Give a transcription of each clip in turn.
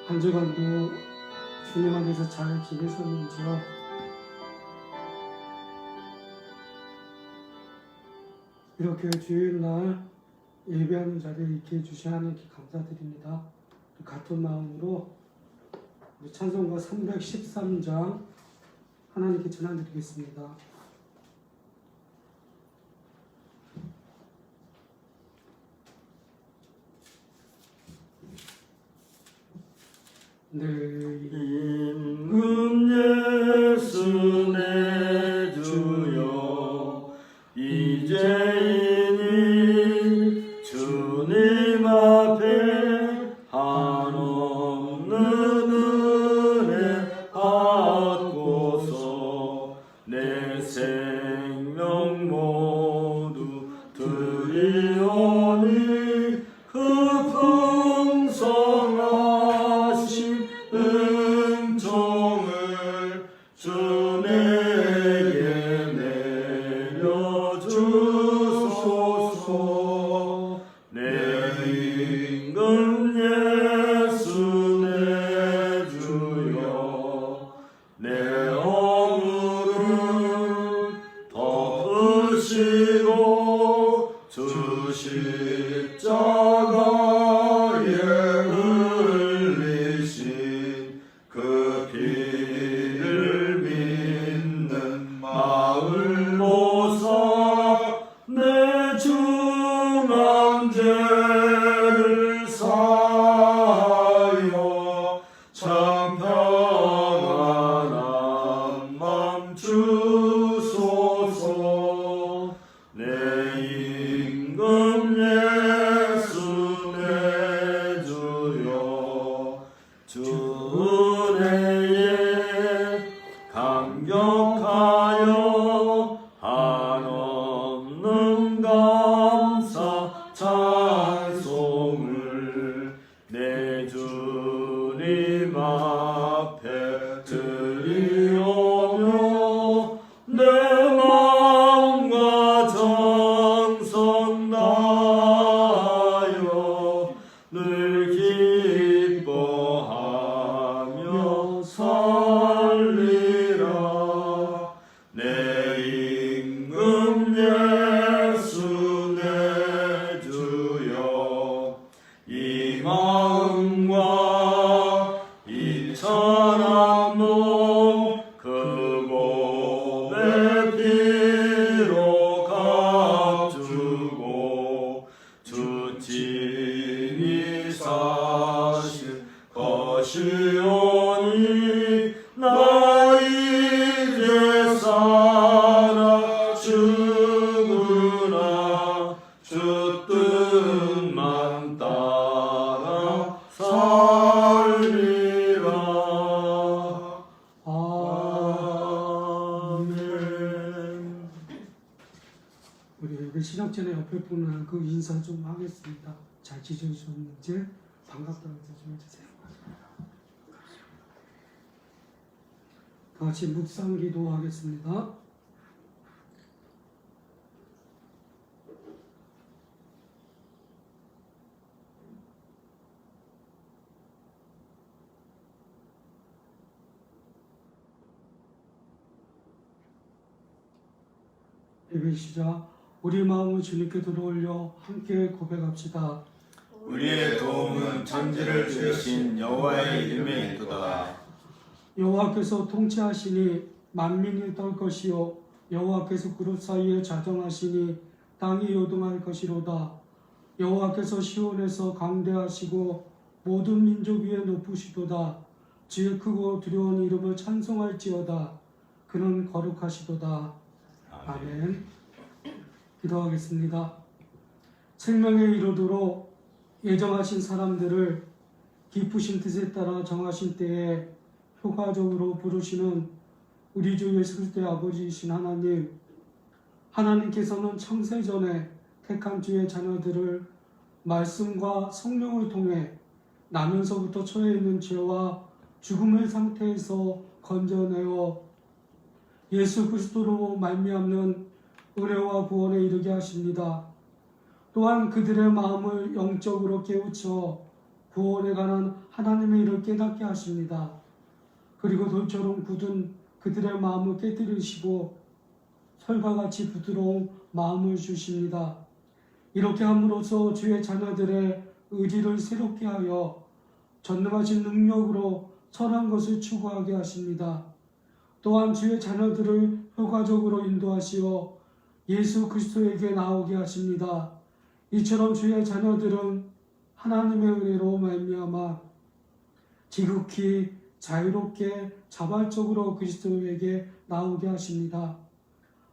한 주간도 주님 안에서 잘 지내셨는지요? 이렇게 주일날 예배하는 자리에 있게 해주신 하나님께 감사드립니다. 같은 마음으로 찬송가 313장 하나님께 전해드리겠습니다. 내 임금 예수 내 주여 이제이니 주님 앞에 한없는 은혜 받고서 내 생명 모두 드리오니 그 풍성하신 은총을 주 내게 내려주소서. 내 임금 예수 내 주여 내 허물을 덮으시고 주 십자가에 흘리신 그 피를 믿는 마을로서 내 중한 죄를 사하여 참 평안한 맘 주소서. 내 임금 예수 내 주여 주 은혜에 감격하여 한없는 감사 찬송을 내 주님 앞에 드리오며 내 마음과 정성 다하여 늘 기뻐하며 살리라. 내 임금 예수 내 주여 이 마음과 이 천한 몸 그 몸의 피로 값주고 주 친히 사신 것이오니 나 이제 살아 죽으나 주 뜻만 따라 살리라. 아멘. 우리 그 시작 전에 옆에 분은 그 인사 좀 하겠습니다. 잘 지내셨는지 반갑다고 인사 좀 해주세요. 다 같이 묵상 기도하겠습니다. 예배 시작. 우리 마음을 주님께 들어올려 함께 고백합시다. 우리의 도움은 천지를 주신 여호와의 이름에 있도다. 여호와께서 통치하시니 만민이 떨 것이요 여호와께서 그룹 사이에 자정하시니 땅이 요동할 것이로다. 여호와께서 시온에서 강대하시고 모든 민족 위에 높으시도다. 주의 크고 두려운 이름을 찬송할지어다. 그는 거룩하시도다. 아멘. 기도하겠습니다. 생명에 이르도록 예정하신 사람들을 기쁘신 뜻에 따라 정하신 때에 효과적으로 부르시는 우리 주 예수 그리스도의 아버지이신 하나님, 하나님께서는 창세전에 택한 주의 자녀들을 말씀과 성령을 통해 나면서부터 처해 있는 죄와 죽음의 상태에서 건져내어 예수 그리스도로 말미암는 은혜와 구원에 이르게 하십니다. 또한 그들의 마음을 영적으로 깨우쳐 구원에 관한 하나님의 일을 깨닫게 하십니다. 그리고 돌처럼 굳은 그들의 마음을 깨뜨리시고 철과 같이 부드러운 마음을 주십니다. 이렇게 함으로써 주의 자녀들의 의지를 새롭게 하여 전능하신 능력으로 선한 것을 추구하게 하십니다. 또한 주의 자녀들을 효과적으로 인도하시어 예수 그리스도에게 나오게 하십니다. 이처럼 주의 자녀들은 하나님의 은혜로 말미암아 지극히 자유롭게 자발적으로 그리스도에게 나오게 하십니다.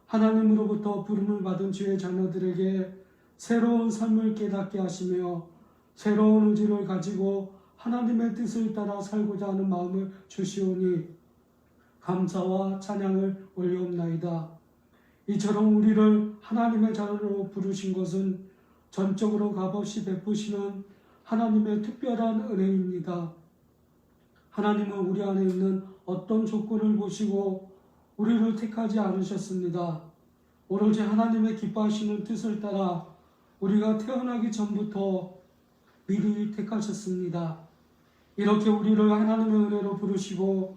하나님으로부터 부름을 받은 주의 자녀들에게 새로운 삶을 깨닫게 하시며 새로운 의지를 가지고 하나님의 뜻을 따라 살고자 하는 마음을 주시오니 감사와 찬양을 올리옵나이다. 이처럼 우리를 하나님의 자녀로 부르신 것은 전적으로 값없이 베푸시는 하나님의 특별한 은혜입니다. 하나님은 우리 안에 있는 어떤 조건을 보시고 우리를 택하지 않으셨습니다. 오로지 하나님의 기뻐하시는 뜻을 따라 우리가 태어나기 전부터 미리 택하셨습니다. 이렇게 우리를 하나님의 은혜로 부르시고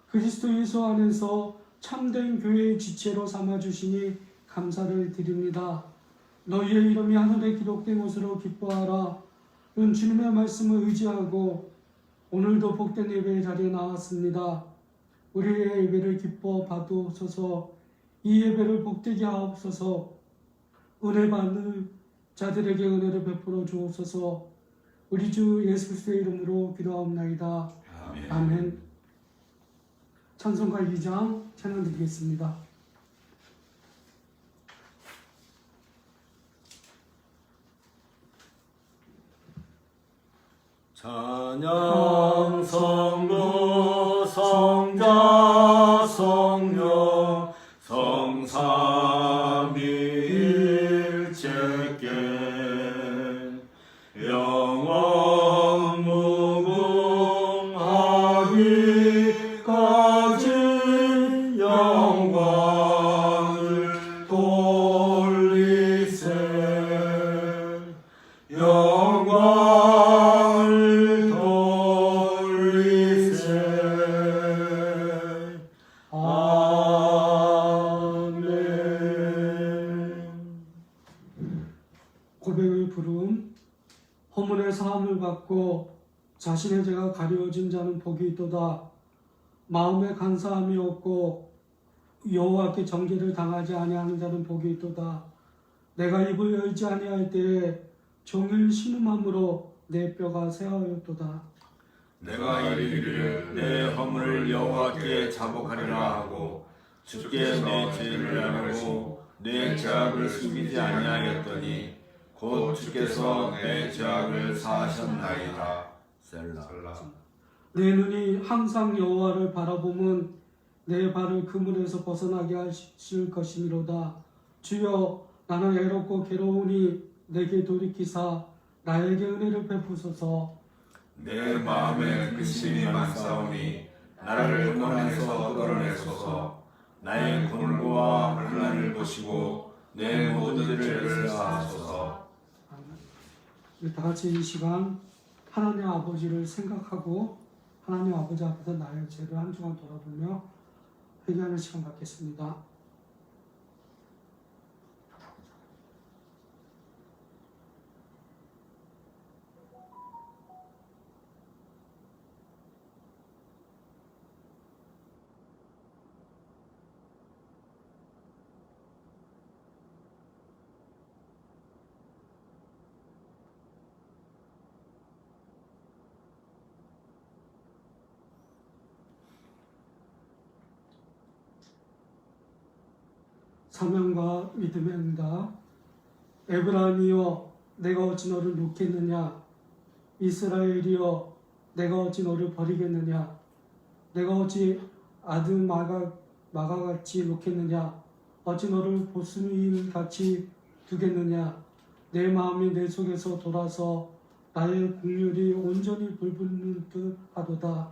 그리스도 예수 안에서 참된 교회의 지체로 삼아주시니 감사를 드립니다. 너희의 이름이 하늘에 기록된 것으로 기뻐하라. 는 주님의 말씀을 의지하고 오늘도 복된 예배의 자리에 나왔습니다. 우리의 예배를 기뻐 받으옵소서. 이 예배를 복되게 하옵소서. 은혜 받는 자들에게 은혜를 베풀어 주옵소서. 우리 주 예수 그리스도의 이름으로 기도하옵나이다. 아멘. 아멘. 찬송가 2장 찬양 드리겠습니다. 찬양 성부 성자 성령 성삼위일체께 영원 무궁하기까지 영광을 돌리세. 영광을 돌리세. 아멘. 고백의 부름. 허물의 사함을 받고 자신의 죄가 가려진 자는 복이 있도다. 마음에 간사함이 없고 여호와께 정죄를 당하지 아니하는 자는 복이 있도다. 내가 입을 열지 아니할 때에 종일 신음함으로 내 뼈가 새하였도다. 내가 이르기를 내 허물을 여호와께 자복하리라 하고 주께 내 죄를 알고 내 죄악을 숨기지 아니하였더니 곧 주께서 내 죄악을 사하셨나이다. 셀라. 내 눈이 항상 여호와를 바라보면 내 발을 그물에서 벗어나게 하실 것이미로다. 주여, 나는 애롭고 괴로우니 내게 돌이키사 나에게 은혜를 베푸소서. 내 마음에 근심이 많사오니 나를 고난에서 끌어내소서. 나의 곤고와 혼란을 보시고 내 모든 죄를 사하소서. 우리 다 같이 이 시간 하나님 아버지를 생각하고 하나님 아버지 앞에서 나의 죄를 한 주간 돌아보며 회개하는 시간 갖겠습니다. 사명과 믿음의 응답. 에브라임이여, 내가 어찌 너를 놓겠느냐? 이스라엘이여, 내가 어찌 너를 버리겠느냐? 내가 어찌 아들 마가같이 놓겠느냐? 어찌 너를 보스미인같이 두겠느냐? 내 마음이 내 속에서 돌아서 나의 국률이 온전히 불붙는 듯 하도다.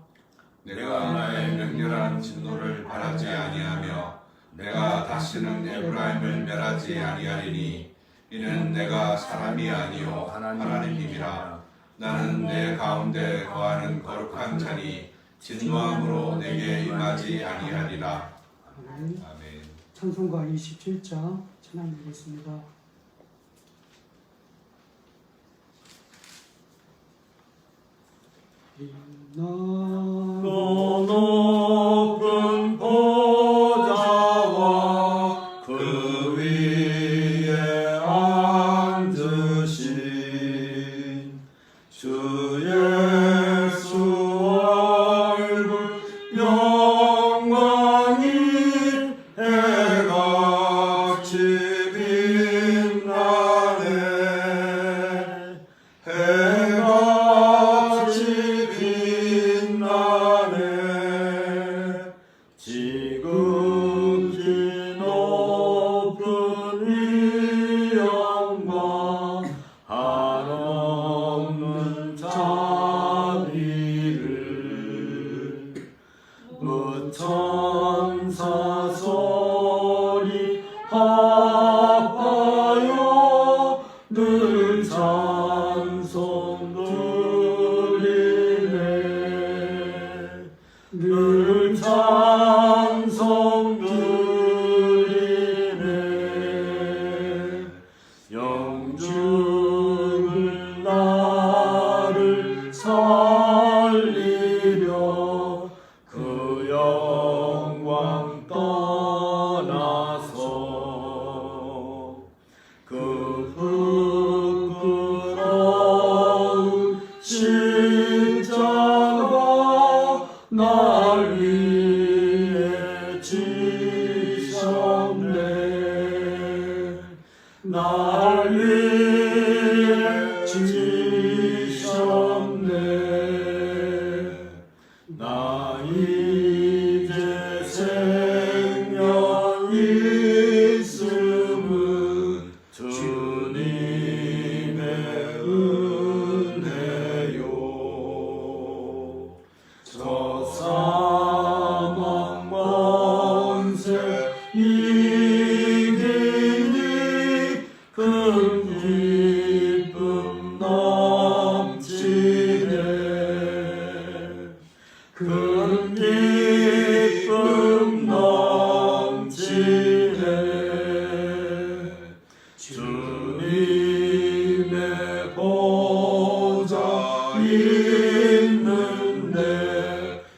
내가 나의 맹렬한 진노를 바라지 아니하며 내가 다시는 에브라임을 멸하지 아니하리니 이는 내가 사람이 아니요 하나님이라. 나는 내 가운데 거하는 거룩한 자니 진노함으로 내게 임하지 아니하리라. 아멘. 아멘. 찬송가 27장 찬양 드리겠습니다. 높은 보좌와 그 위에 앉으신 주 예수 얼굴 영광이 해같이 빛나네. 해같이 빛나네. 지극히 높은 이 영광 한없는 자비를 무천사 소리 합하여 늘 찬송 드리네. 늘 찬송 드리네. 영주를 나를 살리려 그 영광 떠나서 그 부끄러운 십자가 날 위해 지셨네. 날 위해 지셨네. 나 이제 생명 있음은 주님의 은혜요. 저 사망 권세 이기니 큰 기쁨 넘치네. 큰 기쁨 넘치네. 주님의 보좌 있는데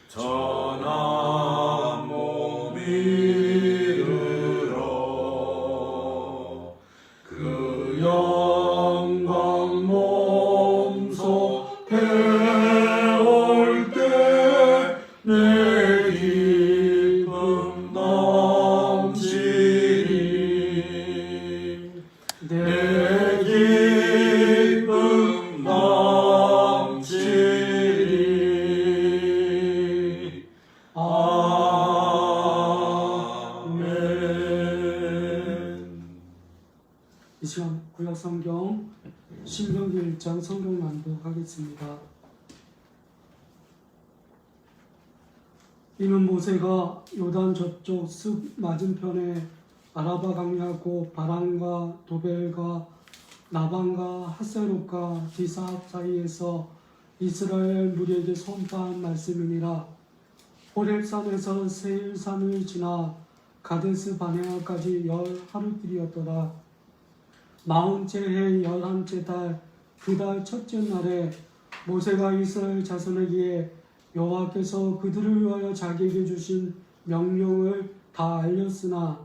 전한 몸 이르러 그 영광 몸소 배울 때 내 기쁨 넘치리. 내 기쁨 넘치리. 아멘. 이 시간 구약 성경 신명기 1장 성경 낭독하겠습니다. 이는 모세가 요단 저쪽 숲 맞은편에 아라바 강야고 바란과 도벨과 나반과 하세롯과 디사합 사이에서 이스라엘 무리에게 선포한 말씀이니라. 호렙산에서 세일산을 지나 가데스 바네아까지 10하루길이었더라. 40째 해 11째 달 그 달 첫째 날에 모세가 이스라엘 자손에게 여호와께서 그들을 위하여 자기에게 주신 명령을 다 알렸으나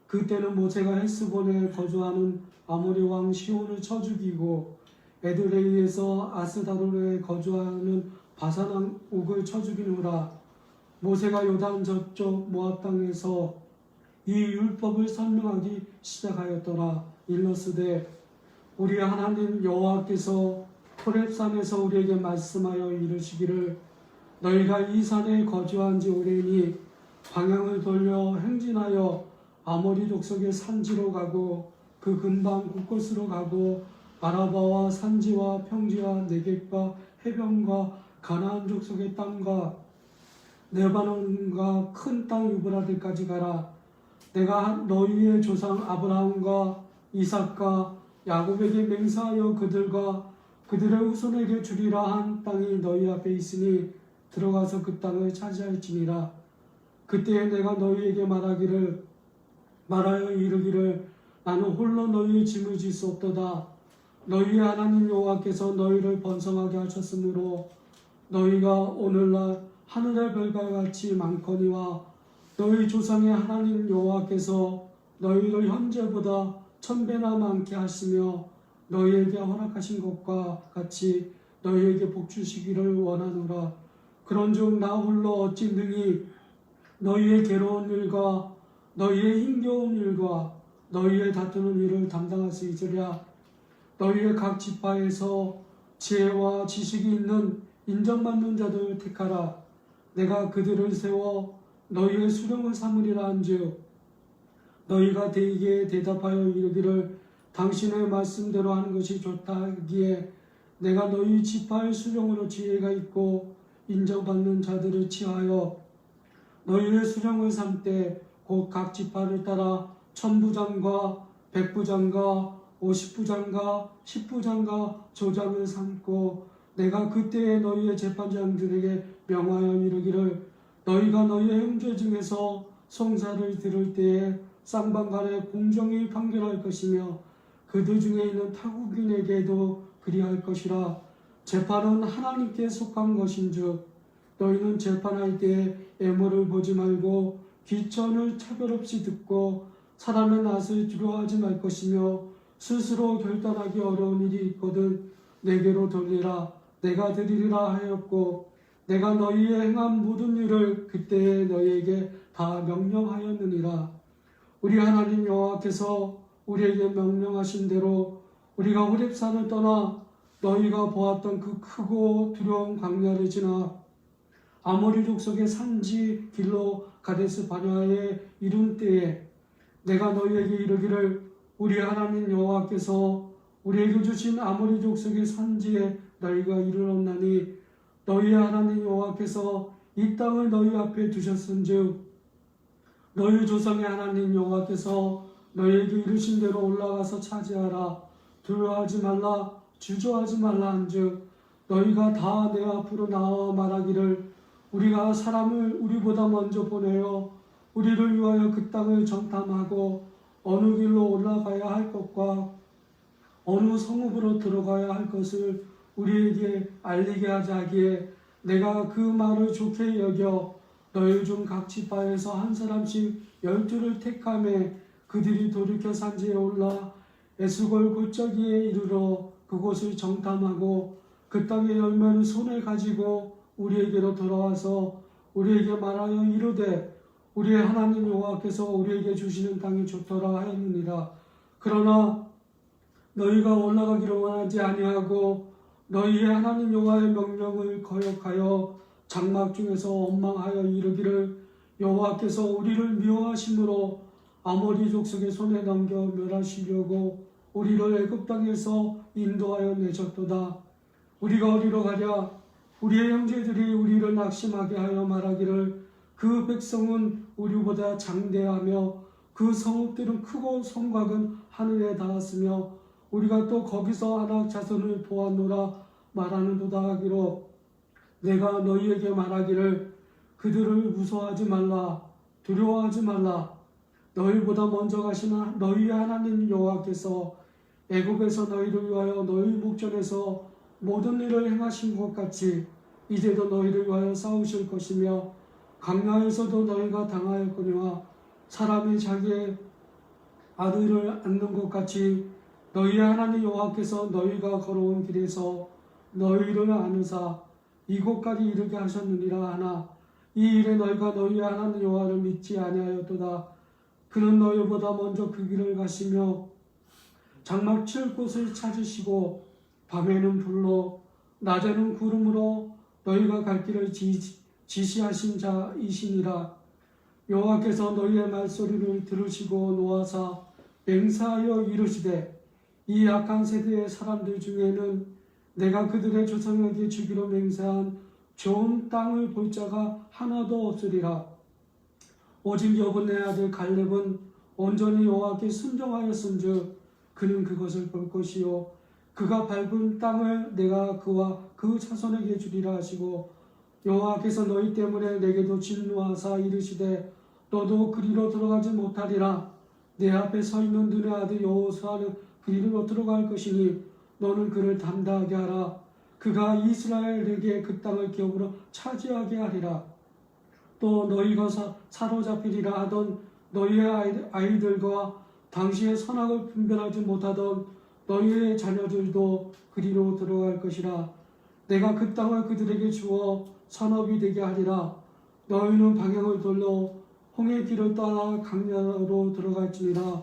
그때는 모세가 헬스본에 거주하는 아모리 왕 시온을 쳐 죽이고 에드레이에서 아스다롤에 거주하는 바산 왕 옥을 쳐 죽이느라. 모세가 요단 저쪽 모압 땅에서 이 율법을 설명하기 시작하였더라. 일러스되 우리 하나님 여호와께서 호렙산에서 우리에게 말씀하여 이르시기를 너희가 이 산에 거주한 지 오래니 방향을 돌려 행진하여 아모리 족속의 산지로 가고 그 근방 곳곳으로 가고 아라바와 산지와 평지와 네겝과 해변과 가나안 족속의 땅과 레바논과 큰 땅 유브라데까지 가라. 내가 너희의 조상 아브라함과 이삭과 야곱에게 맹세하여 그들과 그들의 후손에게 주리라 한 땅이 너희 앞에 있으니 들어가서 그 땅을 차지할지니라. 그때에 내가 너희에게 말하여 이르기를 나는 홀로 너희의 짐을 질 수 없도다. 너희의 하나님 여호와께서 너희를 번성하게 하셨으므로 너희가 오늘날 하늘의 별과 같이 많거니와 너희 조상의 하나님 여호와께서 너희를 현재보다 1000배나 많게 하시며 너희에게 허락하신 것과 같이 너희에게 복 주시기를 원하노라. 그런즉 나 홀로 어찌 능히 너희의 괴로운 일과 너희의 힘겨운 일과 너희의 다투는 일을 담당할 수 있으랴. 너희의 각 지파에서 지혜와 지식이 있는 인정받는 자들을 택하라. 내가 그들을 세워 너희의 수령을 삼으리라 한즉 너희가 대에게 대답하여 이르기를 당신의 말씀대로 하는 것이 좋다 하기에 내가 너희 지파의 수령으로 지혜가 있고 인정받는 자들을 취하여 너희의 수령을 삼되 곧 각 지파를 따라 1000부장과 100부장과 50부장과 10부장과 조장을 삼고 내가 그때에 너희의 재판장들에게 명하여 이르기를 너희가 너희의 형제 중에서 송사를 들을 때에 쌍방간에 공정히 판결할 것이며 그들 중에 있는 타국인에게도 그리할 것이라. 재판은 하나님께 속한 것인즉 너희는 재판할 때에 애모를 보지 말고 귀천을 차별 없이 듣고 사람의 낯을 두려워하지 말 것이며 스스로 결단하기 어려운 일이 있거든 내게로 돌리라. 내가 드리리라 하였고 내가 너희의 행한 모든 일을 그때에 너희에게 다 명령하였느니라. 우리 하나님 여호와께서 우리에게 명령하신 대로 우리가 호렙산을 떠나 너희가 보았던 그 크고 두려운 광야를 지나 아모리 족속의 산지 길로 가데스 바냐에 이른 때에 내가 너희에게 이르기를 우리 하나님 여호와께서 우리에게 주신 아모리 족속의 산지에 너희가 이르렀나니 너희 하나님 여호와께서 이 땅을 너희 앞에 두셨은즉 너희 조상의 하나님 여호와께서 너희에게 이르신 대로 올라가서 차지하라. 두려워하지 말라 주저하지 말라 한즉 너희가 다 내 앞으로 나와 말하기를 우리가 사람을 우리보다 먼저 보내어 우리를 위하여 그 땅을 정탐하고 어느 길로 올라가야 할 것과 어느 성읍으로 들어가야 할 것을 우리에게 알리게 하자 하기에 내가 그 말을 좋게 여겨 너희 중 각 지파에서 한 사람씩 12를 택하매 그들이 돌이켜 산지에 올라 에스골 골짜기에 이르러 그곳을 정탐하고 그 땅의 열매를 손에 가지고 우리에게로 돌아와서 우리에게 말하여 이르되 우리의 하나님 여호와께서 우리에게 주시는 땅이 좋더라 하였느니라. 그러나 너희가 올라가기를 원하지 아니하고 너희의 하나님 여호와의 명령을 거역하여 장막 중에서 원망하여 이르기를 여호와께서 우리를 미워하심으로 아모리 족속의 손에 넘겨 멸하시려고 우리를 애굽 땅에서 인도하여 내셨도다. 우리가 어디로 가랴? 우리의 형제들이 우리를 낙심하게 하여 말하기를 그 백성은 우리보다 장대하며 그 성읍들은 크고 성곽은 하늘에 닿았으며 우리가 또 거기서 아낙 자손을 보았노라 말하는도다 하기로 내가 너희에게 말하기를 그들을 무서워하지 말라 두려워하지 말라. 너희보다 먼저 가신 너희 하나님 여호와께서 애굽에서 너희를 위하여 너희 목전에서 모든 일을 행하신 것 같이 이제도 너희를 위하여 싸우실 것이며 광야에서도 너희가 당하였거니와 사람이 자기의 아들을 안는 것 같이 너희 하나님 여호와께서 너희가 걸어온 길에서 너희를 안으사 이곳까지 이르게 하셨느니라 하나 이 일에 너희가 너희 하나님 여호와를 믿지 아니하였도다. 그는 너희보다 먼저 그 길을 가시며 장막 칠 곳을 찾으시고 밤에는 불로 낮에는 구름으로 너희가 갈 길을 지시하신 자이시니라. 여호와께서 너희의 말소리를 들으시고 노하사 맹세하여 이르시되 이 악한 세대의 사람들 중에는 내가 그들의 조상에게 주기로 맹세한 좋은 땅을 볼 자가 하나도 없으리라. 오직 여분의 아들 갈렙은 온전히 여호와께 순종하였은즉 그는 그것을 볼 것이요 그가 밟은 땅을 내가 그와 그 자손에게 주리라 하시고 여호와께서 너희 때문에 내게도 진노하사 이르시되 너도 그리로 들어가지 못하리라. 내 앞에 서 있는 눈의 아들 여호수아는 그리로 들어갈 것이니 너는 그를 담대하게 하라. 그가 이스라엘에게 그 땅을 기업으로 차지하게 하리라. 또 너희가 사로잡히리라 하던 너희의 아이들과 당시의 선악을 분별하지 못하던 너희의 자녀들도 그리로 들어갈 것이라. 내가 그 땅을 그들에게 주어 산업이 되게 하리라. 너희는 방향을 돌려 홍해 길을 따라 강야로 들어갈지니라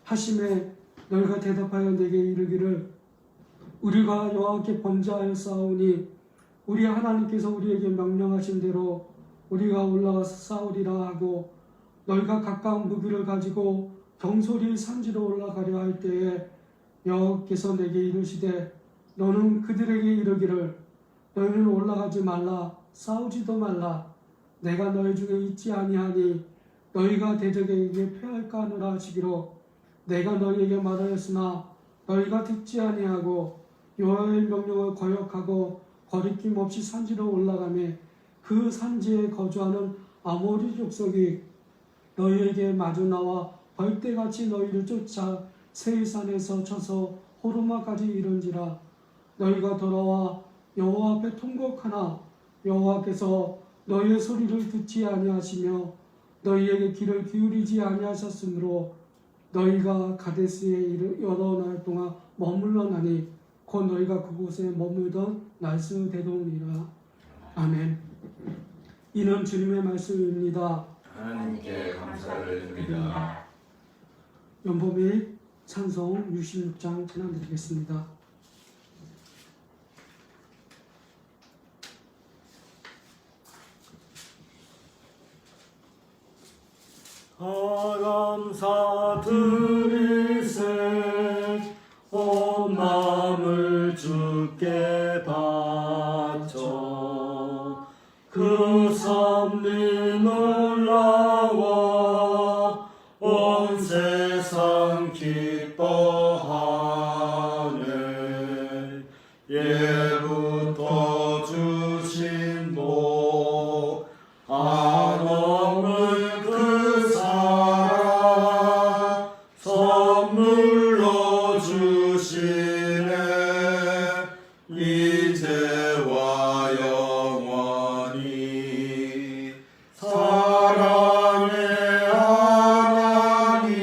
하심에 너희가 대답하여 내게 이르기를 우리가 여호와께 범죄하여 싸우니 우리 하나님께서 우리에게 명령하신 대로 우리가 올라가서 싸우리라 하고 너희가 각각 무기를 가지고 경솔히 산지로 올라가려 할 때에 여호와께서 내게 이르시되 너는 그들에게 이르기를 너희는 올라가지 말라 싸우지도 말라 내가 너희 중에 있지 아니하니 너희가 대적에게 패할까 하노라 하시기로 내가 너희에게 말하였으나 너희가 듣지 아니하고 여호와의 명령을 거역하고 거리낌 없이 산지로 올라가며 그 산지에 거주하는 아모리 족속이 너희에게 마주 나와 벌떼같이 너희를 쫓아 세일산에서 쳐서 호르마까지 이른지라. 너희가 돌아와 여호와 앞에 통곡하나 여호와께서 너희의 소리를 듣지 아니하시며 너희에게 귀를 기울이지 아니하셨으므로 너희가 가데스에 여러 날 동안 머물러나니 곧 너희가 그곳에 머물던 날수 되도니라. 아멘. 이는 주님의 말씀입니다. 하나님께 감사를 드립니다. 연보 및 찬송 66장 찬양드리겠습니다. 감사 드리세 온 마음을 주께 바쳐 그 섭리 놀라워 온 세상 기뻐하네. 예부터 주신 복 한없는 그 사랑 선물로 주시네. 이제와 영원히 사랑의 하나님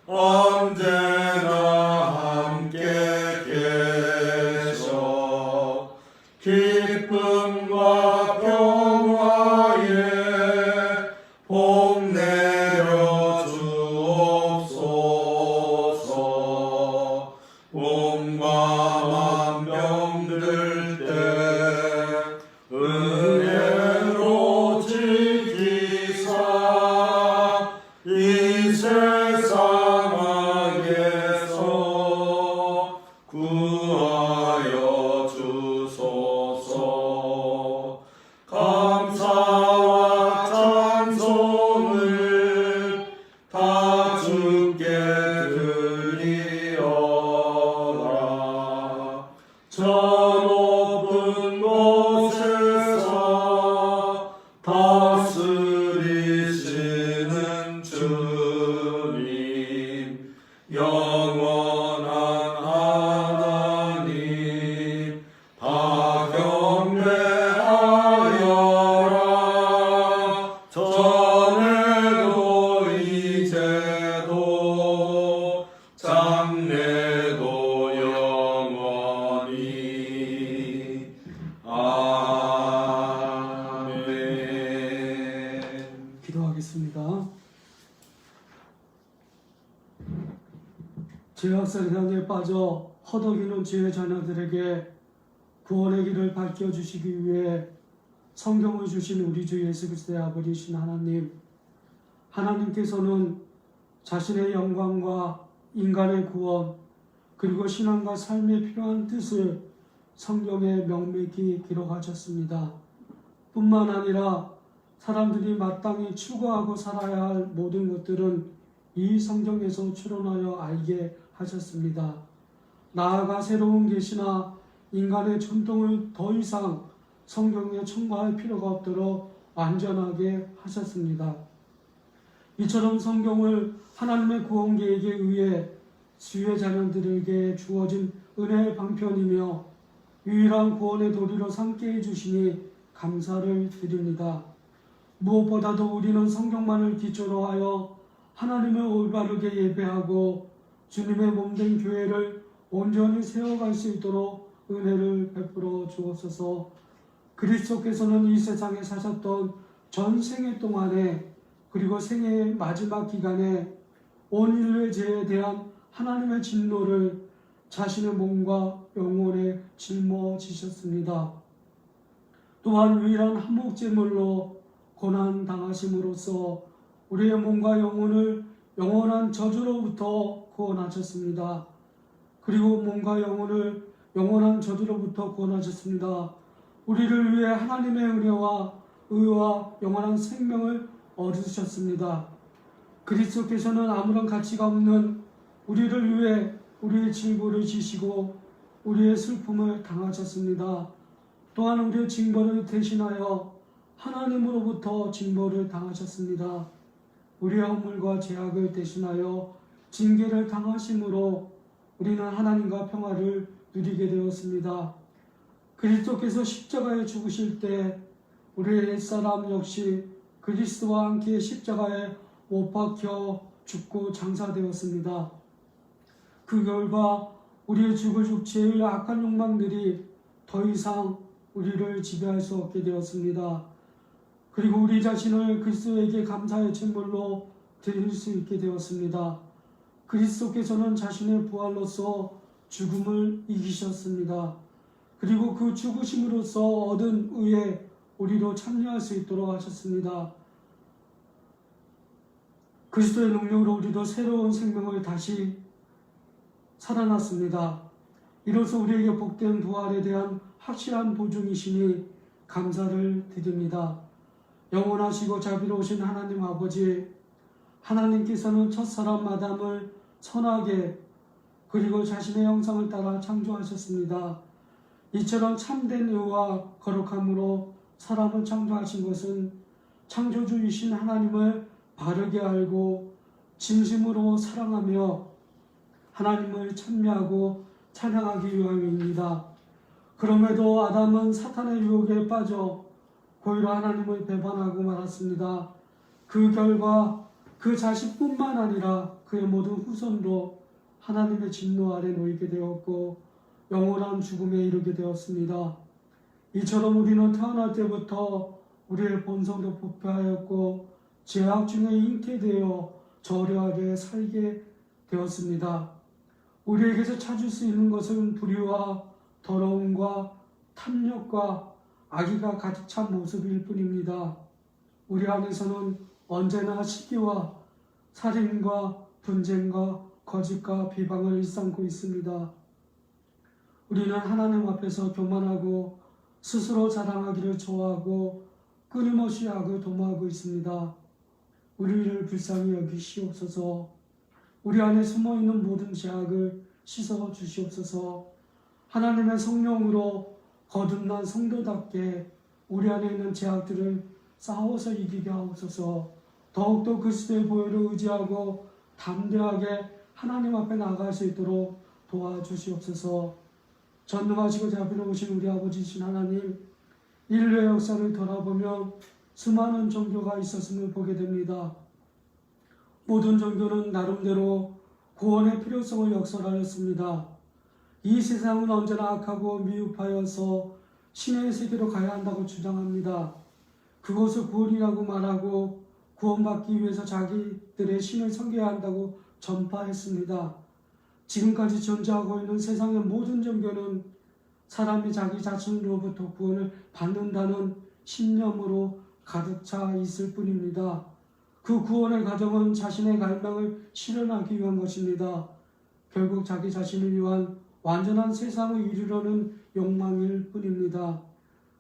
언제나 함께 계셔. 기쁨과 평화에 복 내려 주옵소서. 몸과 맘 병들 때 은혜로 지키사 이 세상 악에서 구하여 주소서. 감사와 찬송을 다 주께 드리어라. 저 높은 곳에서 다스리시는 주님 영원한 하나님 다 경배하여라. 전에도 이제도 장래도 영원히 아멘. 기도하겠습니다. 죄악 세상에 빠져 허덕이는 죄의 자녀들에게 구원의 길을 밝혀주시기 위해 성경을 주신 우리 주 예수 그리스도의 아버지이신 하나님, 하나님께서는 자신의 영광과 인간의 구원 그리고 신앙과 삶에 필요한 뜻을 성경에 명백히 기록하셨습니다. 뿐만 아니라 사람들이 마땅히 추구하고 살아야 할 모든 것들은 이 성경에서 추론하여 알게 하셨습니다. 나아가 새로운 계시나 인간의 전통을 더 이상 성경에 첨가할 필요가 없도록 완전하게 하셨습니다. 이처럼 성경을 하나님의 구원 계획에 의해 주의 자녀들에게 주어진 은혜의 방편이며 유일한 구원의 도리로 삼게 해주시니 감사를 드립니다. 무엇보다도 우리는 성경만을 기초로 하여 하나님을 올바르게 예배하고 주님의 몸된 교회를 온전히 세워갈 수 있도록 은혜를 베풀어 주옵소서. 그리스도께서는 이 세상에 사셨던 전 생애 동안에 그리고 생애의 마지막 기간에 온 인류의 죄에 대한 하나님의 진노를 자신의 몸과 영혼에 짊어지셨습니다. 또한 유일한 한목제물로 고난당하심으로써 우리의 몸과 영혼을 영원한 저주로부터 구원하셨습니다. 그리고 몸과 영혼을 영원한 저주로부터 구원하셨습니다. 우리를 위해 하나님의 은혜와 의와 영원한 생명을 얻으셨습니다. 그리스도께서는 아무런 가치가 없는 우리를 위해 우리의 질고를 지시고 우리의 슬픔을 당하셨습니다. 또한 우리의 징벌을 대신하여 하나님으로부터 징벌을 당하셨습니다. 우리의 허물과 죄악을 대신하여 징계를 당하심으로 우리는 하나님과 평화를 누리게 되었습니다. 그리스도께서 십자가에 죽으실 때 우리의 옛사람 역시 그리스도와 함께 십자가에 못 박혀 죽고 장사되었습니다. 그 결과 우리의 죽을 육체의 악한 욕망들이 더 이상 우리를 지배할 수 없게 되었습니다. 그리고 우리 자신을 그리스도에게 감사의 제물로 드릴 수 있게 되었습니다. 그리스도께서는 자신의 부활로서 죽음을 이기셨습니다. 그리고 그 죽으심으로써 얻은 의에 우리로 참여할 수 있도록 하셨습니다. 그리스도의 능력으로 우리도 새로운 생명을 다시 살아났습니다. 이로써 우리에게 복된 부활에 대한 확실한 보증이시니 감사를 드립니다. 영원하시고 자비로우신 하나님 아버지, 하나님께서는 첫사람 아담을 선하게 그리고 자신의 형상을 따라 창조하셨습니다. 이처럼 참된 의와 거룩함으로 사람을 창조하신 것은 창조주이신 하나님을 바르게 알고 진심으로 사랑하며 하나님을 찬미하고 찬양하기 위함입니다. 그럼에도 아담은 사탄의 유혹에 빠져 고의로 하나님을 배반하고 말았습니다. 그 결과 그 자식뿐만 아니라 그의 모든 후손도 하나님의 진노 아래 놓이게 되었고 영원한 죽음에 이르게 되었습니다. 이처럼 우리는 태어날 때부터 우리의 본성도 부패하였고 죄악 중에 잉태되어 저려하게 살게 되었습니다. 우리에게서 찾을 수 있는 것은 불의와 더러움과 탐욕과 악의가 가득 찬 모습일 뿐입니다. 우리 안에서는 언제나 시기와 살인과 분쟁과 거짓과 비방을 일삼고 있습니다. 우리는 하나님 앞에서 교만하고 스스로 자랑하기를 좋아하고 끊임없이 악을 도모하고 있습니다. 우리를 불쌍히 여기시옵소서. 우리 안에 숨어있는 모든 죄악을 씻어 주시옵소서. 하나님의 성령으로 거듭난 성도답게 우리 안에 있는 죄악들을 싸워서 이기게 하옵소서. 더욱더 그리스도의 보혈을 의지하고 담대하게 하나님 앞에 나아갈 수 있도록 도와주시옵소서. 전능하시고 자비로우신 우리 아버지이신 하나님, 인류의 역사를 돌아보면 수많은 종교가 있었음을 보게 됩니다. 모든 종교는 나름대로 구원의 필요성을 역설하였습니다. 이 세상은 언제나 악하고 미흡하여서 신의 세계로 가야 한다고 주장합니다. 그것을 구원이라고 말하고 구원받기 위해서 자기들의 신을 섬겨야 한다고 전파했습니다. 지금까지 존재하고 있는 세상의 모든 종교는 사람이 자기 자신으로부터 구원을 받는다는 신념으로 가득 차 있을 뿐입니다. 그 구원의 과정은 자신의 갈망을 실현하기 위한 것입니다. 결국 자기 자신을 위한 완전한 세상을 이루려는 욕망일 뿐입니다.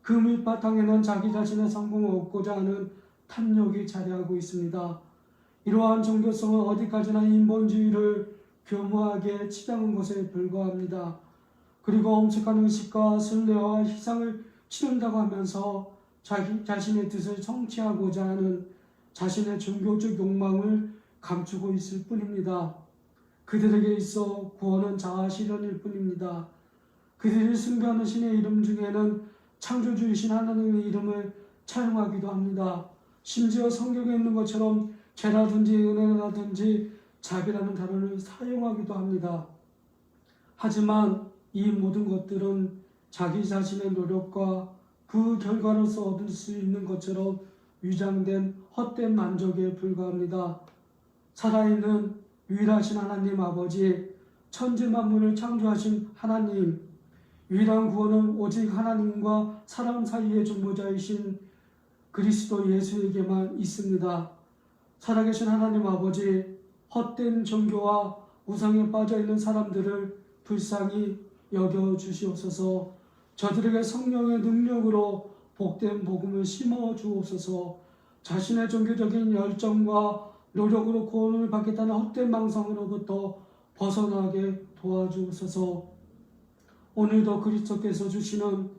그 밑바탕에는 자기 자신의 성공을 얻고자 하는 탐욕이 자리하고 있습니다. 이러한 종교성은 어디까지나 인본주의를 교묘하게 치장한 것에 불과합니다. 그리고 엄숙한 의식과 순례와 희생을 치른다고 하면서 자신의 뜻을 성취하고자 하는 자신의 종교적 욕망을 감추고 있을 뿐입니다. 그들에게 있어 구원은 자아 실현일 뿐입니다. 그들이 숭배하는 신의 이름 중에는 창조주이신 하나님의 이름을 차용하기도 합니다. 심지어 성경에 있는 것처럼 죄라든지 은혜라든지 자비라는 단어를 사용하기도 합니다. 하지만 이 모든 것들은 자기 자신의 노력과 그 결과로서 얻을 수 있는 것처럼 위장된 헛된 만족에 불과합니다. 살아있는 유일하신 하나님 아버지, 천지 만물을 창조하신 하나님, 유일한 구원은 오직 하나님과 사람 사이의 중보자이신 그리스도 예수에게만 있습니다. 살아계신 하나님 아버지, 헛된 종교와 우상에 빠져있는 사람들을 불쌍히 여겨주시옵소서. 저들에게 성령의 능력으로 복된 복음을 심어 주옵소서. 자신의 종교적인 열정과 노력으로 구원을 받겠다는 헛된 망상으로부터 벗어나게 도와주옵소서. 오늘도 그리스도께서 주시는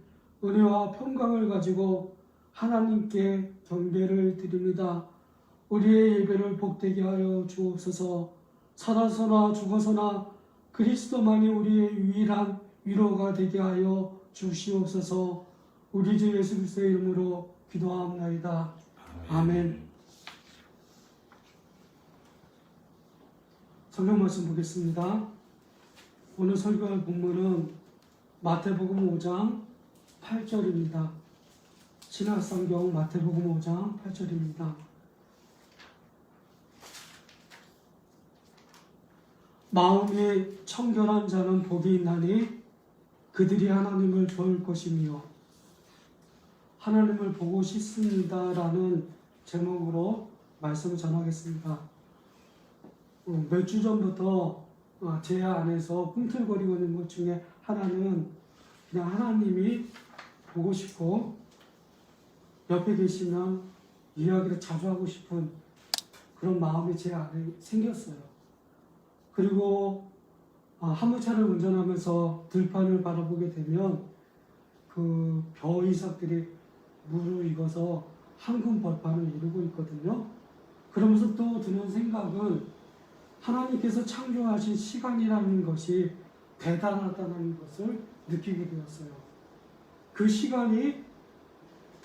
은혜와 평강을 가지고 하나님께 경배를 드립니다. 우리의 예배를 복되게 하여 주옵소서. 살아서나 죽어서나 그리스도만이 우리의 유일한 위로가 되게 하여 주시옵소서. 우리 주 예수 그리스도의 이름으로 기도하옵나이다. 아멘. 성경 말씀 보겠습니다. 오늘 설교할 본문은 마태복음 5장 8절입니다. 신약성경 마태복음 5장 8절입니다. 마음이 청결한 자는 복이 있나니 그들이 하나님을 볼 것이며, 하나님을 보고 싶습니다라는 제목으로 말씀을 전하겠습니다. 몇 주 전부터 제 안에서 꿈틀거리고 있는 것 중에 하나는 그냥 하나님이 보고 싶고 옆에 계시면 이야기를 자주 하고 싶은 그런 마음이 제 안에 생겼어요. 그리고 화물차를 운전하면서 들판을 바라보게 되면 그 벼이삭들이 무르익어서 황금 벌판을 이루고 있거든요. 그러면서 또 드는 생각은 하나님께서 창조하신 시간이라는 것이 대단하다는 것을 느끼게 되었어요. 그 시간이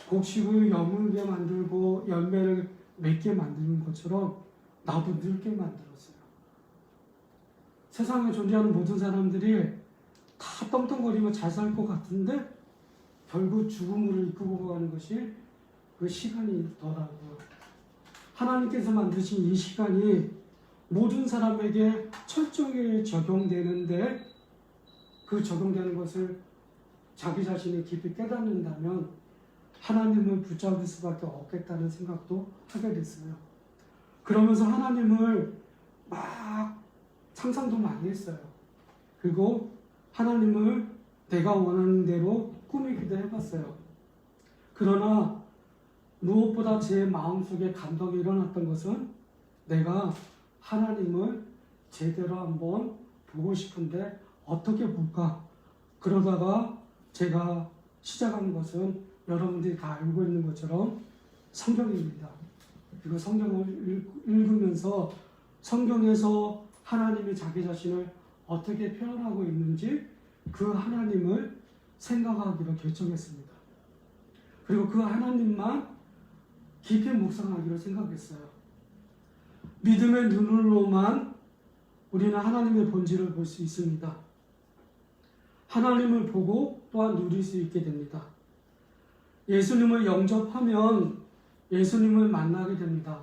곡식을 여물게 만들고 열매를 맺게 만드는 것처럼 나도 늙게 만들었어요. 세상에 존재하는 모든 사람들이 다 떵떵거리며 잘 살 것 같은데 결국 죽음으로 이끌고 가는 것이 그 시간이더라고요. 하나님께서 만드신 이 시간이 모든 사람에게 철저하게 적용되는데 그 적용되는 것을 자기 자신이 깊이 깨닫는다면 하나님을 붙잡을 수밖에 없겠다는 생각도 하게 됐어요. 그러면서 하나님을 막 상상도 많이 했어요. 그리고 하나님을 내가 원하는 대로 꾸미기도 해봤어요. 그러나 무엇보다 제 마음속에 감동이 일어났던 것은 내가 하나님을 제대로 한번 보고 싶은데 어떻게 볼까? 그러다가 제가 시작한 것은 여러분들이 다 알고 있는 것처럼 성경입니다. 그리고 성경을 읽으면서 성경에서 하나님이 자기 자신을 어떻게 표현하고 있는지 그 하나님을 생각하기로 결정했습니다. 그리고 그 하나님만 깊이 묵상하기로 생각했어요. 믿음의 눈으로만 우리는 하나님의 본질을 볼 수 있습니다. 하나님을 보고 또한 누릴 수 있게 됩니다. 예수님을 영접하면 예수님을 만나게 됩니다.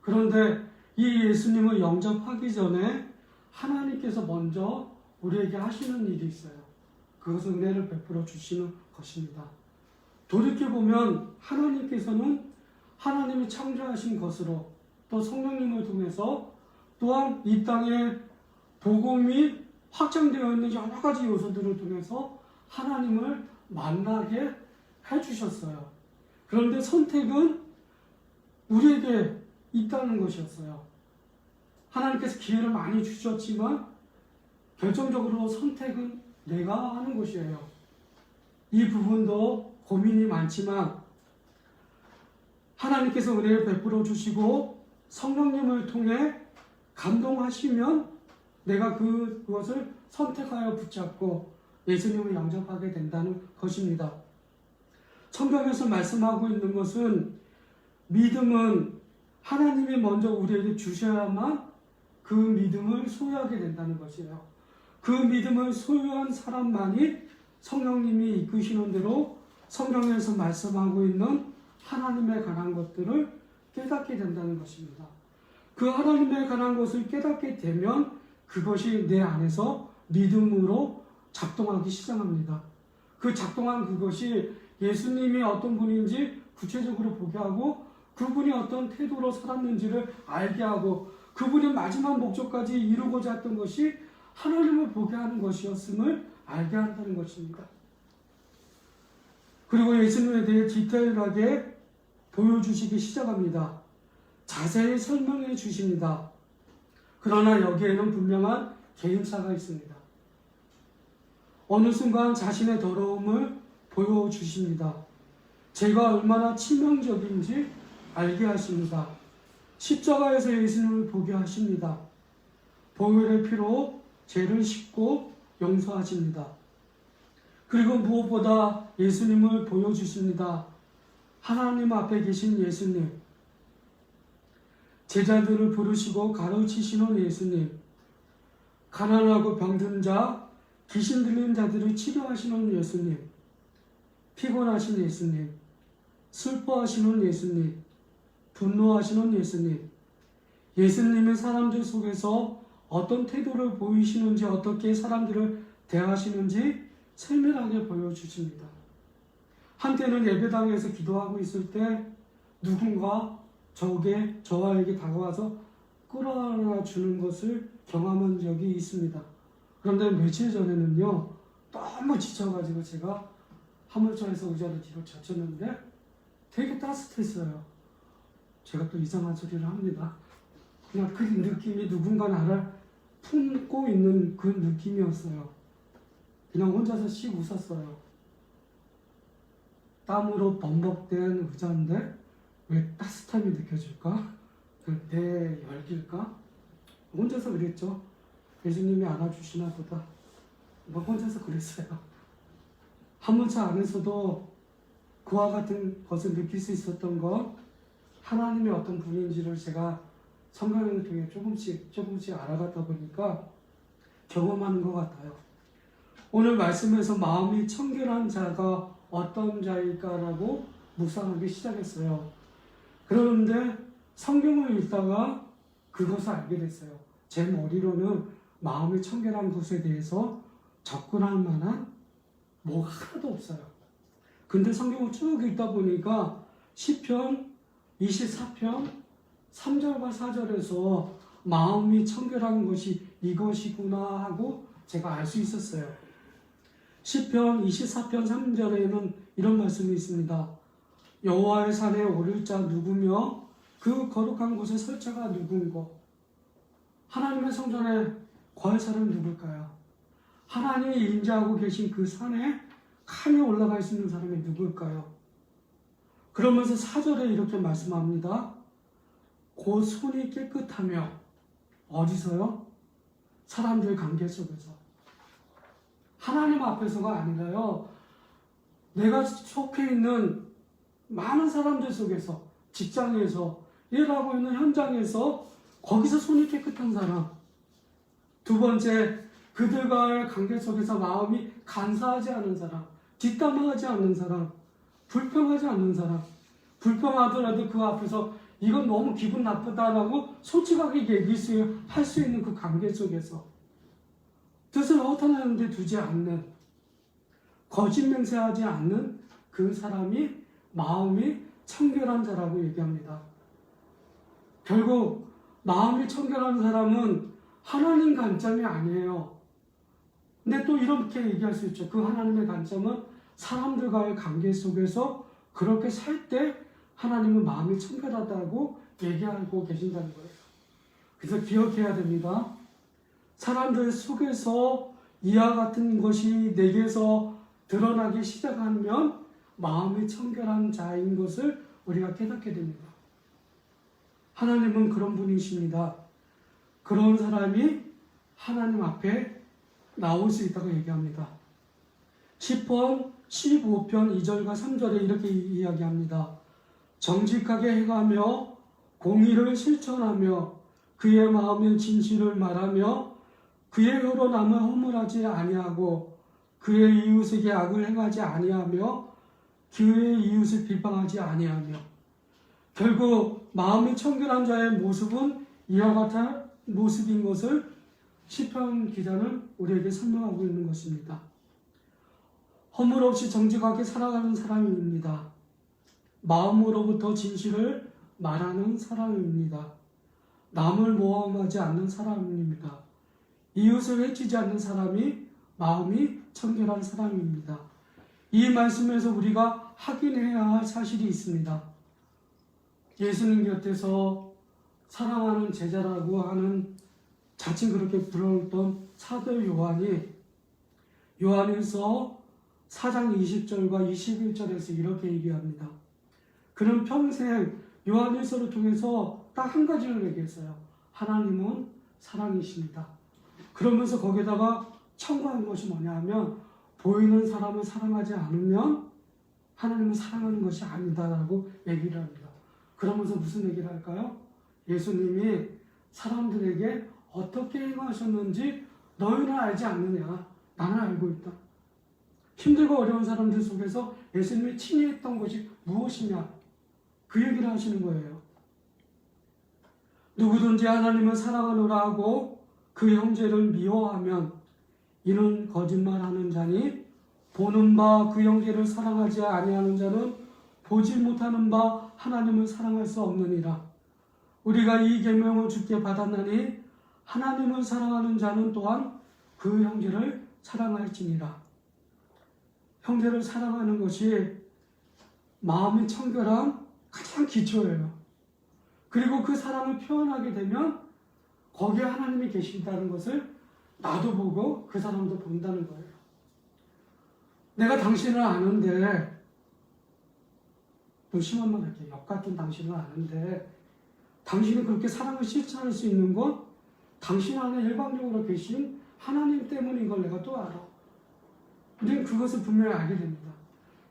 그런데 이 예수님을 영접하기 전에 하나님께서 먼저 우리에게 하시는 일이 있어요. 그것은 은혜를 베풀어 주시는 것입니다. 돌이켜보면 하나님께서는 하나님이 창조하신 것으로 또 성령님을 통해서 또한 이 땅에 복음이 확장되어 있는 여러 가지 요소들을 통해서 하나님을 만나게 해주셨어요. 그런데 선택은 우리에게 있다는 것이었어요. 하나님께서 기회를 많이 주셨지만 결정적으로 선택은 내가 하는 것이에요. 이 부분도 고민이 많지만 하나님께서 은혜를 베풀어 주시고 성령님을 통해 감동하시면 내가 그것을 선택하여 붙잡고 예수님을 영접하게 된다는 것입니다. 성경에서 말씀하고 있는 것은 믿음은 하나님이 먼저 우리에게 주셔야만 그 믿음을 소유하게 된다는 것이에요. 그 믿음을 소유한 사람만이 성령님이 이끄시는 대로 성경에서 말씀하고 있는 하나님에 관한 것들을 깨닫게 된다는 것입니다. 그 하나님에 관한 것을 깨닫게 되면 그것이 내 안에서 믿음으로 작동하기 시작합니다. 그 작동한 그것이 예수님이 어떤 분인지 구체적으로 보게 하고 그분이 어떤 태도로 살았는지를 알게 하고 그분이 마지막 목적까지 이루고자 했던 것이 하나님을 보게 하는 것이었음을 알게 한다는 것입니다. 그리고 예수님에 대해 디테일하게 보여주시기 시작합니다. 자세히 설명해 주십니다. 그러나 여기에는 분명한 개인차가 있습니다. 어느 순간 자신의 더러움을 보여주십니다. 죄가 얼마나 치명적인지 알게 하십니다. 십자가에서 예수님을 보게 하십니다. 보혈의 피로 죄를 씻고 용서하십니다. 그리고 무엇보다 예수님을 보여주십니다. 하나님 앞에 계신 예수님, 제자들을 부르시고 가르치시는 예수님, 가난하고 병든 자, 귀신 들린 자들을 치료하시는 예수님, 피곤하신 예수님, 슬퍼하시는 예수님, 분노하시는 예수님, 예수님의 사람들 속에서 어떤 태도를 보이시는지 어떻게 사람들을 대하시는지 세밀하게 보여주십니다. 한때는 예배당에서 기도하고 있을 때 누군가 저와에게 다가와서 끌어안아 주는 것을 경험한 적이 있습니다. 그런데 며칠 전에는요, 너무 지쳐가지고 제가 화물차에서 의자를 뒤로 젖혔는데 되게 따뜻했어요. 제가 또 이상한 소리를 합니다. 그냥 그 느낌이 누군가 나를 품고 있는 그 느낌이었어요. 그냥 혼자서 씩 웃었어요. 땀으로 범벅된 의자인데 왜 따뜻함이 느껴질까? 내 열기일까? 혼자서 그랬죠. 예수님이 안아주시나 보다. 뭐 혼자서 그랬어요. 화물차 안에서도 그와 같은 것을 느낄 수 있었던 것, 하나님이 어떤 분인지를 제가 성경을 통해 조금씩 알아가다 보니까 경험하는 것 같아요. 오늘 말씀에서 마음이 청결한 자가 어떤 자일까라고 묵상하기 시작했어요. 그런데 성경을 읽다가 그것을 알게 됐어요. 제 머리로는 마음이 청결한 것에 대해서 접근할 만한 뭐가 하나도 없어요. 근데 성경을 쭉 읽다 보니까 시편 24편 3절과 4절에서 마음이 청결한 것이 이것이구나 하고 제가 알 수 있었어요. 시편 24편 3절에는 이런 말씀이 있습니다. 여호와의 산에 오를 자 누구며 그 거룩한 곳에 설 자가 누군고. 하나님의 성전에 거할 사람은 누굴까요? 하나님이 임재하고 계신 그 산에 감히 올라갈 수 있는 사람이 누굴까요? 그러면서 4절에 이렇게 말씀합니다. 곧 손이 깨끗하며 어디서요? 사람들 관계 속에서. 하나님 앞에서가 아니라요. 내가 속해 있는 많은 사람들 속에서, 직장에서, 일하고 있는 현장에서 거기서 손이 깨끗한 사람. 두 번째, 그들과의 관계 속에서 마음이 간사하지 않은 사람, 뒷담화하지 않는 사람, 불평하지 않는 사람. 불평하더라도 그 앞에서 이건 너무 기분 나쁘다라고 솔직하게 얘기할 수 있는 그 관계 속에서 뜻을 허탄하는 데 두지 않는, 거짓 맹세하지 않는 그 사람이 마음이 청결한 자라고 얘기합니다. 결국 마음이 청결한 사람은 하나님 관점이 아니에요. 근데 또 이렇게 얘기할 수 있죠. 그 하나님의 관점은 사람들과의 관계 속에서 그렇게 살 때 하나님은 마음이 청결하다고 얘기하고 계신다는 거예요. 그래서 기억해야 됩니다. 사람들 속에서 이와 같은 것이 내게서 드러나기 시작하면 마음이 청결한 자인 것을 우리가 깨닫게 됩니다. 하나님은 그런 분이십니다. 그런 사람이 하나님 앞에 나올 수 있다고 얘기합니다. 10편 15편 2절과 3절에 이렇게 이야기합니다. 정직하게 행하며 공의를 실천하며 그의 마음의 진실을 말하며 그의 혀로 남을 허물하지 아니하고 그의 이웃에게 악을 행하지 아니하며 그의 이웃을 비방하지 아니하며. 결국 마음이 청결한 자의 모습은 이와 같은 모습인 것을 시편 기자는 우리에게 설명하고 있는 것입니다. 허물 없이 정직하게 살아가는 사람입니다. 마음으로부터 진실을 말하는 사람입니다. 남을 모함하지 않는 사람입니다. 이웃을 해치지 않는 사람이 마음이 청결한 사람입니다. 이 말씀에서 우리가 확인해야 할 사실이 있습니다. 예수님 곁에서 사랑하는 제자라고 하는 자칭 그렇게 불렀던 사도 요한이 요한일서 4장 20절과 21절에서 이렇게 얘기합니다. 그는 평생 요한일서를 통해서 딱 한 가지를 얘기했어요. 하나님은 사랑이십니다. 그러면서 거기다가 첨가한 것이 뭐냐 하면 보이는 사람을 사랑하지 않으면 하나님을 사랑하는 것이 아니다라고 얘기를 합니다. 그러면서 무슨 얘기를 할까요? 예수님이 사람들에게 어떻게 행하셨는지 너희는 알지 않느냐? 나는 알고 있다. 힘들고 어려운 사람들 속에서 예수님이 친히 했던 것이 무엇이냐? 그 얘기를 하시는 거예요. 누구든지 하나님을 사랑하노라 하고 그 형제를 미워하면 이는 거짓말하는 자니 보는 바 그 형제를 사랑하지 아니하는 자는 보지 못하는 바 하나님을 사랑할 수 없느니라. 우리가 이 계명을 주께 받았나니 하나님을 사랑하는 자는 또한 그 형제를 사랑할지니라. 형제를 사랑하는 것이 마음이 청결한 가장 기초예요. 그리고 그 사랑을 표현하게 되면 거기에 하나님이 계신다는 것을 나도 보고 그 사람도 본다는 거예요. 내가 당신을 아는데, 좀 심한 말 할게요. 역 같은 당신을 아는데 당신이 그렇게 사랑을 실천할 수 있는 건 당신 안에 일방적으로 계신 하나님 때문인 걸 내가 또 알아. 우리는 그것을 분명히 알게 됩니다.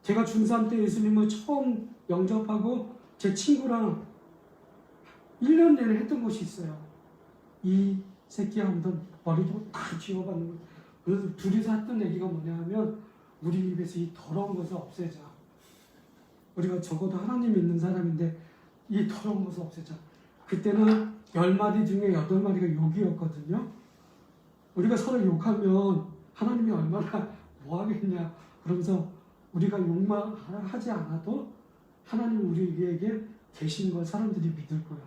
제가 중3 때 예수님을 처음 영접하고 제 친구랑 1년 내내 했던 것이 있어요. 이 새끼 한번 머리도 다 쥐어받는 거예요. 그래서 둘이서 했던 얘기가 뭐냐 하면 우리 입에서 이 더러운 것을 없애자. 우리가 적어도 하나님 믿는 사람인데 이 더러운 것을 없애자. 그때는 10마디 중에 8마디가 욕이었거든요. 우리가 서로 욕하면 하나님이 얼마나 뭐 하겠냐. 그러면서 우리가 욕만 하지 않아도 하나님 우리에게 계신 걸 사람들이 믿을 거야.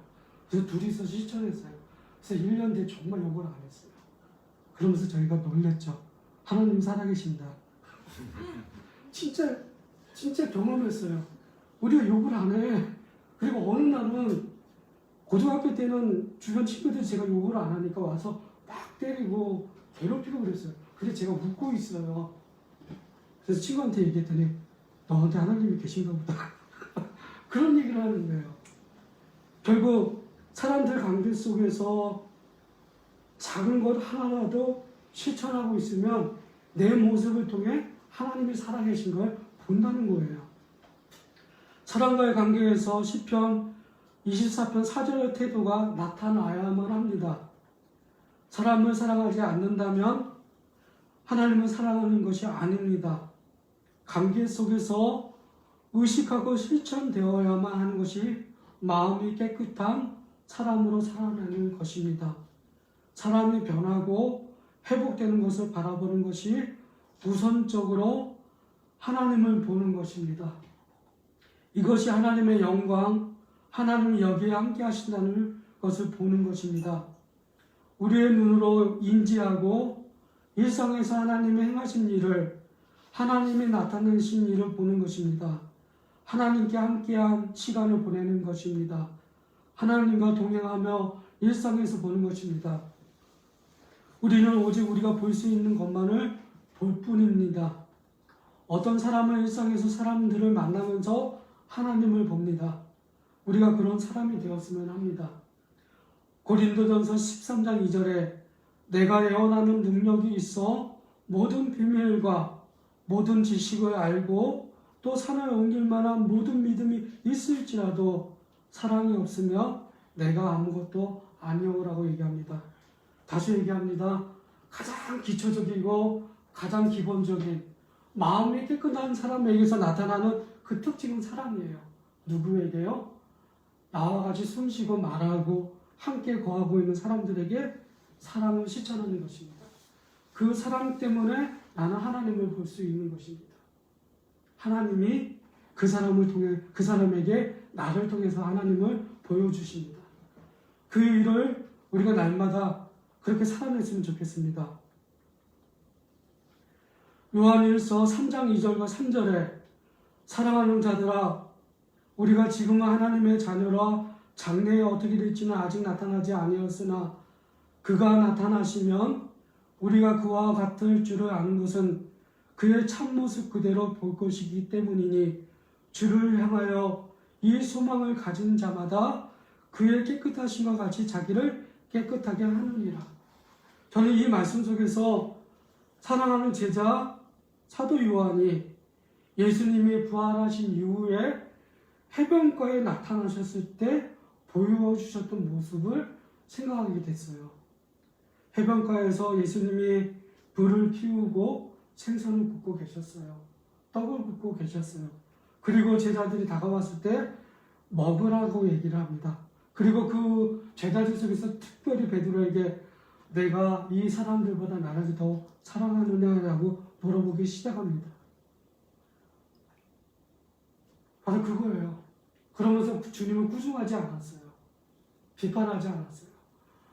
그래서 둘이서 실천했어요. 그래서 1년 뒤에 정말 욕을 안 했어요. 그러면서 저희가 놀랬죠. 하나님 살아계신다. 진짜 경험했어요. 우리가 욕을 안 해. 그리고 어느 날은 고등학교 때는 주변 친구들이 제가 욕을 안 하니까 와서 막 때리고 괴롭히고 그랬어요. 근데 제가 웃고 있어요. 그래서 친구한테 얘기했더니 너한테 하나님이 계신가 보다. 그런 얘기를 하는 거예요. 결국 사람들 관계 속에서 작은 것 하나라도 실천하고 있으면 내 모습을 통해 하나님이 살아계신 걸 본다는 거예요. 사람과의 관계에서 시편 24편 4절의 태도가 나타나야만 합니다. 사람을 사랑하지 않는다면 하나님을 사랑하는 것이 아닙니다. 관계 속에서 의식하고 실천되어야만 하는 것이 마음이 깨끗한 사람으로 살아내는 것입니다. 사람이 변하고 회복되는 것을 바라보는 것이 우선적으로 하나님을 보는 것입니다. 이것이 하나님의 영광, 하나님이 여기에 함께 하신다는 것을 보는 것입니다. 우리의 눈으로 인지하고 일상에서 하나님의 행하신 일을, 하나님이 나타내신 일을 보는 것입니다. 하나님께 함께한 시간을 보내는 것입니다. 하나님과 동행하며 일상에서 보는 것입니다. 우리는 오직 우리가 볼 수 있는 것만을 볼 뿐입니다. 어떤 사람은 일상에서 사람들을 만나면서 하나님을 봅니다. 우리가 그런 사람이 되었으면 합니다. 고린도전서 13장 2절에 내가 예언하는 능력이 있어 모든 비밀과 모든 지식을 알고 또 산을 옮길 만한 모든 믿음이 있을지라도 사랑이 없으면 내가 아무것도 아니오라고 얘기합니다. 다시 얘기합니다. 가장 기초적이고 가장 기본적인 마음이 깨끗한 사람에게서 나타나는 그 특징은 사랑이에요. 누구에게요? 나와 같이 숨쉬고 말하고 함께 거하고 있는 사람들에게 사랑을 실천하는 것입니다. 그 사랑 때문에 나는 하나님을 볼 수 있는 것입니다. 하나님이 그 사람을 통해 그 사람에게 나를 통해서 하나님을 보여주십니다. 그 일을 우리가 날마다 그렇게 살아냈으면 좋겠습니다. 요한일서 3장 2절과 3절에 사랑하는 자들아 우리가 지금은 하나님의 자녀라 장래에 어떻게 될지는 아직 나타나지 아니었으나 그가 나타나시면 우리가 그와 같을 줄을 아는 것은 그의 참모습 그대로 볼 것이기 때문이니 주를 향하여 이 소망을 가진 자마다 그의 깨끗하심과 같이 자기를 깨끗하게 하느니라. 저는 이 말씀 속에서 사랑하는 제자 사도 요한이 예수님이 부활하신 이후에 해변가에 나타나셨을 때 보여주셨던 모습을 생각하게 됐어요. 해변가에서 예수님이 불을 피우고 생선을 굽고 계셨어요. 떡을 굽고 계셨어요. 그리고 제자들이 다가왔을 때 먹으라고 얘기를 합니다. 그리고 그 제자들 속에서 특별히 베드로에게 내가 이 사람들보다 나를 더 사랑하느냐라고 물어보기 시작합니다. 바로 그거예요. 그러면서 주님은 꾸중하지 않았어요. 비판하지 않았어요.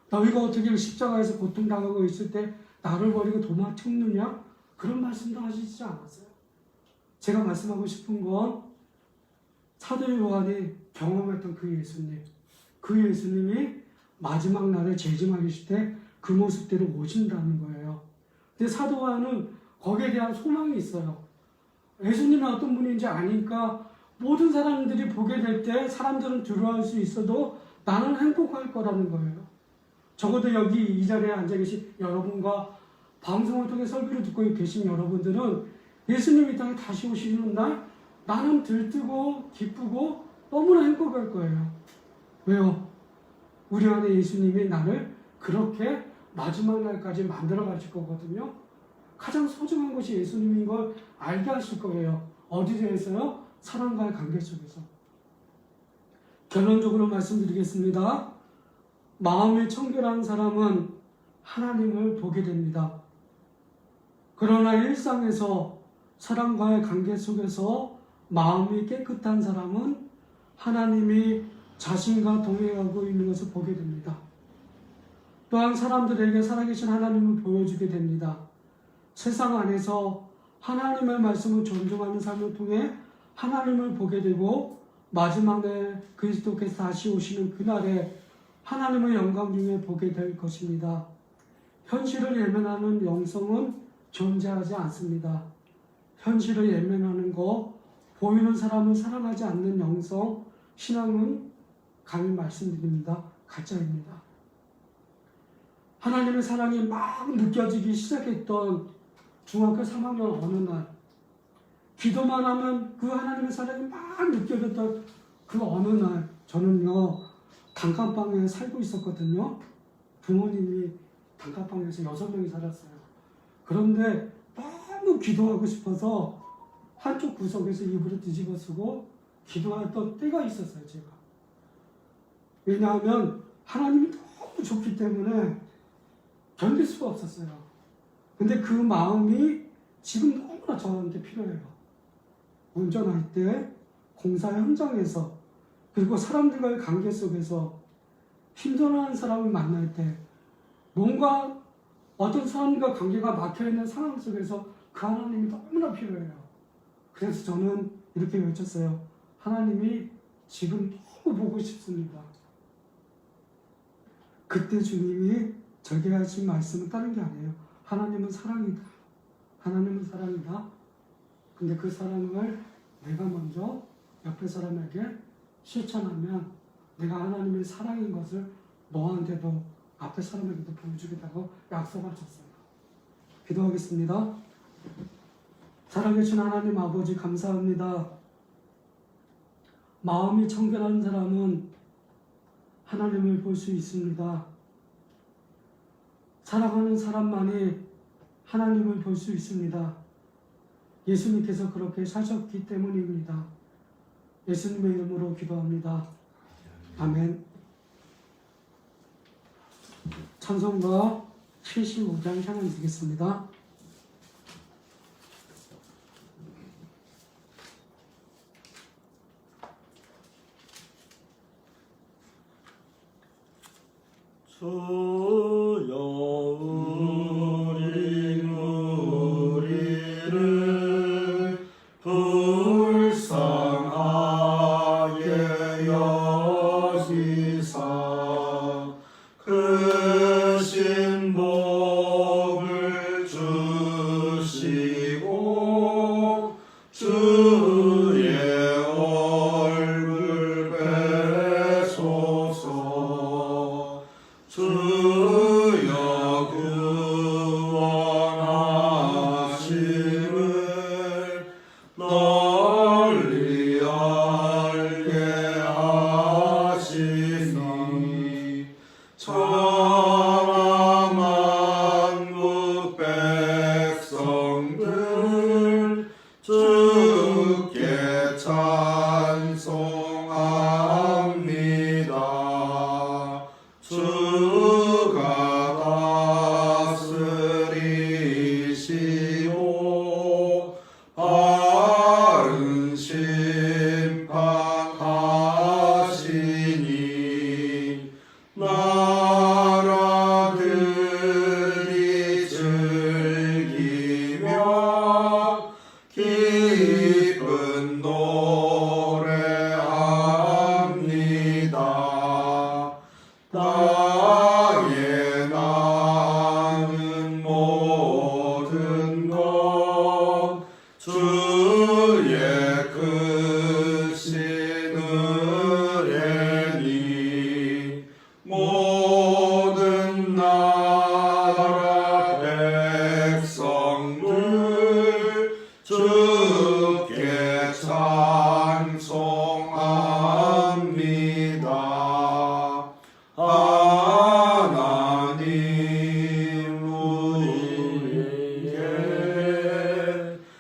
너희가 어떻게 십자가에서 고통당하고 있을 때 나를 버리고 도망쳤느냐? 그런 말씀도 하시지 않았어요. 제가 말씀하고 싶은 건 사도 요한이 경험했던 그 예수님, 그 예수님이 마지막 날에 재림하실 때 그 모습대로 오신다는 거예요. 근데 사도 요한은 거기에 대한 소망이 있어요. 예수님이 어떤 분인지 아니까 모든 사람들이 보게 될 때 사람들은 두려워할 수 있어도 나는 행복할 거라는 거예요. 적어도 여기 이 자리에 앉아 계신 여러분과 방송을 통해 설교를 듣고 계신 여러분들은 예수님이 이 땅에 다시 오시는 날 나는 들뜨고 기쁘고 너무나 행복할 거예요. 왜요? 우리 안에 예수님이 나를 그렇게 마지막 날까지 만들어 가실 거거든요. 가장 소중한 것이 예수님인 걸 알게 하실 거예요. 어디서요? 사랑과의 관계 속에서. 결론적으로 말씀드리겠습니다. 마음이 청결한 사람은 하나님을 보게 됩니다. 그러나 일상에서 사랑과의 관계 속에서 마음이 깨끗한 사람은 하나님이 자신과 동행하고 있는 것을 보게 됩니다. 또한 사람들에게 살아계신 하나님을 보여주게 됩니다. 세상 안에서 하나님의 말씀을 존중하는 삶을 통해 하나님을 보게 되고 마지막 날 그리스도께서 다시 오시는 그날에 하나님의 영광 중에 보게 될 것입니다. 현실을 예면하는 영성은 존재하지 않습니다. 현실을 예면하는 것, 보이는 사람을 사랑하지 않는 영성, 신앙은 감히 말씀드립니다. 가짜입니다. 하나님의 사랑이 막 느껴지기 시작했던 중학교 3학년 어느 날, 기도만 하면 그 하나님의 사랑이 막 느껴졌던 그 어느 날, 저는요 단칸방에 살고 있었거든요. 부모님이 단칸방에서 6명이 살았어요. 그런데 너무 기도하고 싶어서 한쪽 구석에서 이불을 뒤집어 쓰고 기도했던 때가 있었어요, 제가. 왜냐하면 하나님이 너무 좋기 때문에 견딜 수가 없었어요. 근데 그 마음이 지금 너무나 저한테 필요해요. 운전할 때, 공사 현장에서, 그리고 사람들과의 관계 속에서 힘들어하는 사람을 만날 때, 뭔가 어떤 사람과 관계가 막혀있는 상황 속에서 그 하나님이 너무나 필요해요. 그래서 저는 이렇게 외쳤어요. 하나님이 지금 너무 보고 싶습니다. 그때 주님이 저에게 하신 말씀은 다른 게 아니에요. 하나님은 사랑이다. 하나님은 사랑이다. 근데 그 사랑을 내가 먼저 옆에 사람에게 실천하면 내가 하나님의 사랑인 것을 너한테도 앞에 사람에게도 보여주겠다고 약속하셨어요. 기도하겠습니다. 사랑해주신 하나님 아버지 감사합니다. 마음이 청결한 사람은 하나님을 볼 수 있습니다. 사랑하는 사람만이 하나님을 볼 수 있습니다. 예수님께서 그렇게 사셨기 때문입니다. 예수님의 이름으로 기도합니다. 아멘. 찬송가 75장 찬양 드리겠습니다. 주여 우리를 불쌍하게 여기사 크신 복을 주시고 주의 얼굴 뵈소서. 주여 구원하심을 널리 알게 하시니 천하 만국 백성들 주께 찬송합니다. 주가 다스리시오 바른 심판하시니 나라들이 즐기며 기쁜 노래합니다. 땅에 나는 모든 것 주의 크신 은혜니 모든 나라 백성들 주께 찬송합니다. 하나님 우리에게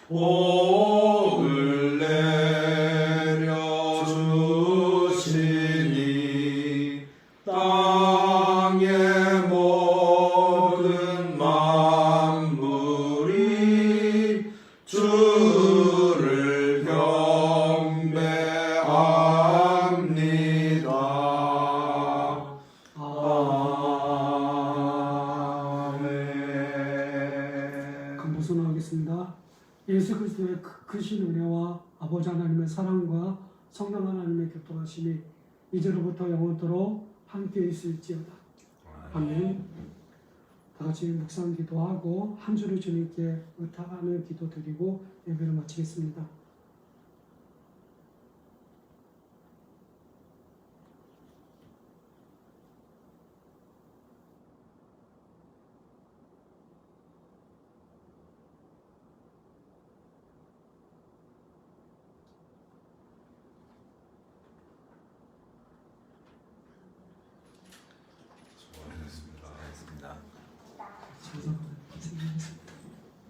복을 내려주시니 땅의 모든 만물이 주를 경배합니다. 아멘. 감사하겠습니다. 예수 그리스도의 크신 은혜와 아버지 하나님의 사랑과 성령 하나님의 교통하심이 이제로부터 영원토록 함께 있을지어다. 아멘. 다 같이 묵상 기도하고 한 주를 주님께 의탁하는 기도 드리고 예배를 마치겠습니다.